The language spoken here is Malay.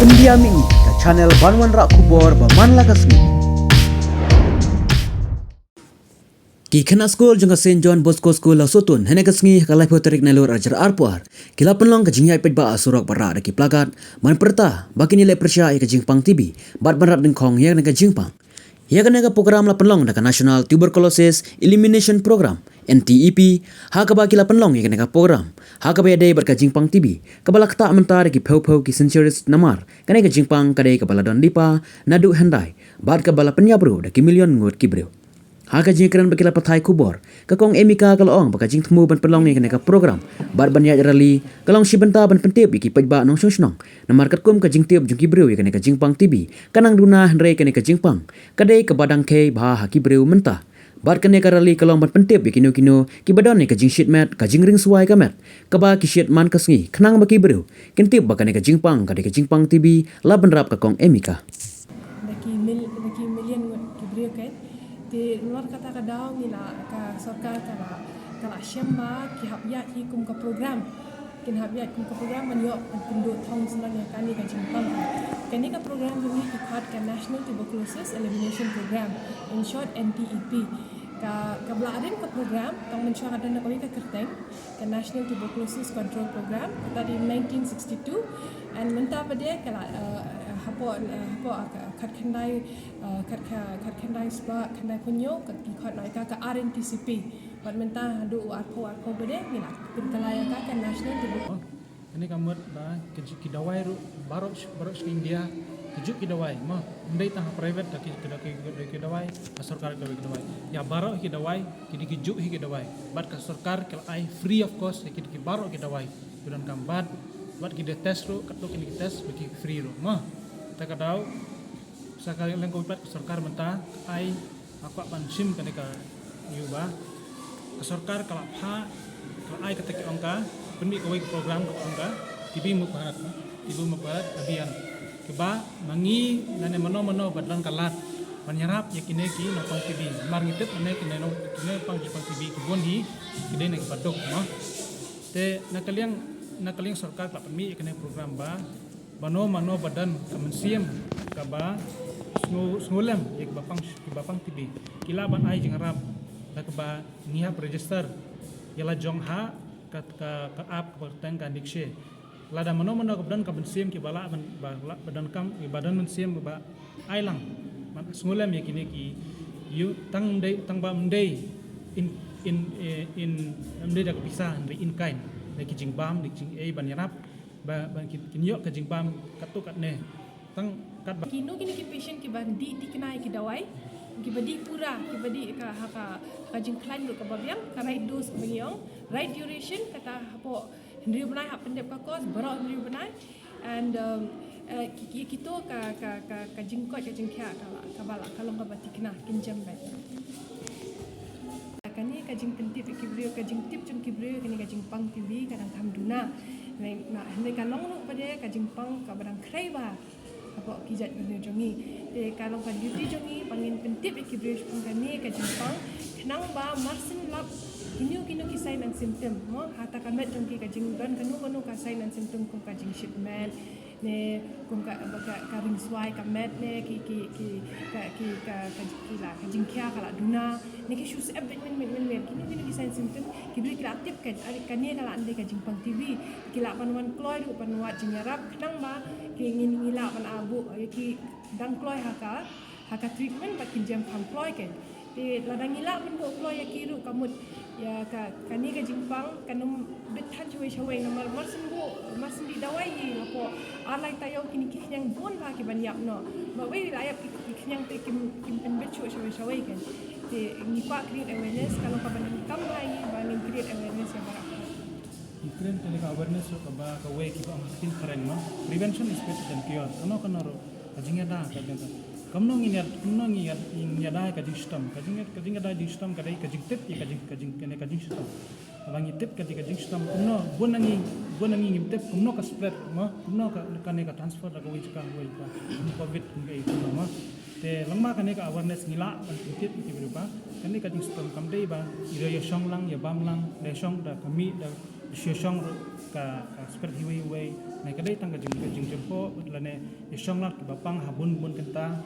India Mi ke channel Banwan Rak Kubor Baman Lakasmi. Ki kena school jengka St. John Bosco School la sotun hene kasngi kalai poterik nalur ajar arpuar kila penlong ke jingyai petba asurok bara daki plakat man perta baki nilai persya ke jingpang tibi bat barat dengkong ya ke jingpang ya kena ke program la penlong daka National Tuberculosis Elimination Program NTEP ha ka baki la penlong ya kena ke program ha ka bayadai bat ke jingpang tibi kabala kata mentar ki peu ki centuries namar kena ke jingpang kadai kabala don dipa nadu handai bat kabala penyabru daki million ngut ki breu Haka jingkran bakila pathai kubor kakong emika kalong baka jing temu ban pelong ni kena program bar ban ya rali kalong sibenta ban pentip iki pajba nong snong namar kat kum ka jing tiep jung ki breu kena ka jingpang tibi kanang duna hendrai kena ka jingpang kadai ka badang ke bha haki breu menta bar kena ka rali kalong ban pentip iki kino ki badan ni ka jing shit mat ka jing ring suai ka mat ka ba ki shit man kasngi kanang baki breu kentip baka ne ka jingpang ka jingpang tibi la ban rap kakong emika baki million ki breu kan di luar kata kadang ni nak ka sarkar kala syamba ki habya ki kum ka program kin habya kum ka program man yo penduduk thong senan yang kani ka jimpang kani ka program ni ki khat ka National Tuberculosis Elimination Program in short NTEP ka beladen ka program tong mensyarakat dan kami ka kerteng ka National Tuberculosis Control Program tadi 1962 and mentah pada kala hapo kat kendai sebab kendai punyo kat dikhat naik ka RNTCP buat mentah adu arpo bede ni nak pentalaya ka National Tuberculosis ini kamut ba ki dawai ru barok ke India tujuk ki dawai mah ndai tang private dak ki dawai sarkar ka dawai ya barok ki dawai ki juk ki dawai bat ka sarkar ke ai free of cost ki barok ki dawai bulan kambat bat ki test ru kat ki test bagi free ru mah tak kadau sakali lang ko pat sarkar menta ai aku pan sim kan ka yuba sarkar kala pha kala ai katek angka pendi ko program ko angka tibi mu parat abian keba mangi nane mano badlan kalat menyerap yakine ki nopang tibi mar ngitep ane kine no kine pang tibi ki bondi kide ne padok mah te nakaliang sarkar kala pemi yakine program ba mano badan kemensiam kaba sngulem yak bapang tibi kilaban ai jingarap nakba nihap register yala jongha ka ap perteng kan dikshe lada mano kebedan kemensiam ki bala badan kam badan mensiam ba ailang sngulem yak ini ki yu tang ba mendei in mendei dak pisah in kind dak jingbam dik jing ban yarap ba kinyo ka jingbam katuk kat ne tang kat kino kini ki patient ki bandi dikenai ki dawai ki badi pura ki badi ka jing klain ka babiang ka right dose bangyong right duration kata hapo hendri benai hap pendep ka kos barok hendri benai and kito ka jingkot ka jingkha ka bala kalong ka bati kena kinjam bet kani ka jing pentip ki brio ka jing tip jung ki brio kani ka jing pang tv kadang kamduna na hendai kalong lu pada ka jing pang ka badang krai ba apa kijat benda jongi te kalong ka duty jongi pangin pentip ki brio kani ka jing pang kenang ba marsin lap kinu ki sign and symptom mo hata kamet jong ki ka jing don kanu ka sign and symptom ko ka jing shipment ne kum ka ring swai ka met ne ki la ka jing kya kala duna ne ki shoes ab men kinu ki sign symptom ki bri ki aktif kan kan ne kala ande ka jing pang tv ki la panwan kloy ru panwat jing yarap kenang ba ki ngin ngila pan abu ki dang kloy haka treatment ba ki jam pam kloy kan te ladang ngila men bo kloy ya ki ru kamut ya kani ka jingpang kanum bethan chwe nomor marsin di dawai lapo alai tayo kini kinyang bon ba ki banyap no ba we layap kinyang te kim bet chwe kan te ni pa create awareness kalau ka ban kam hai ba ni create awareness ya bara ikren tele ka awareness ka ba ka we ki ba tin karen ma prevention is better than cure ano kanaro ajinga da ka den kamno ngi da ka system ka da system ka dai ka jing tip ka jing system abang tip ka jing system kamno bonangi tip kamno ka spread ma kamno ka ne ka transfer ka we ka covid ngai ka ma te langma ka ne ka awareness ngila ban tip ki berupa kan ne ka jing system kam dai ba iro yo song lang ya bam lang de song da kami da syong ka spirit hiwi hiwi na kadai tang ka jing jempo lane syong la bapang habun bun kenta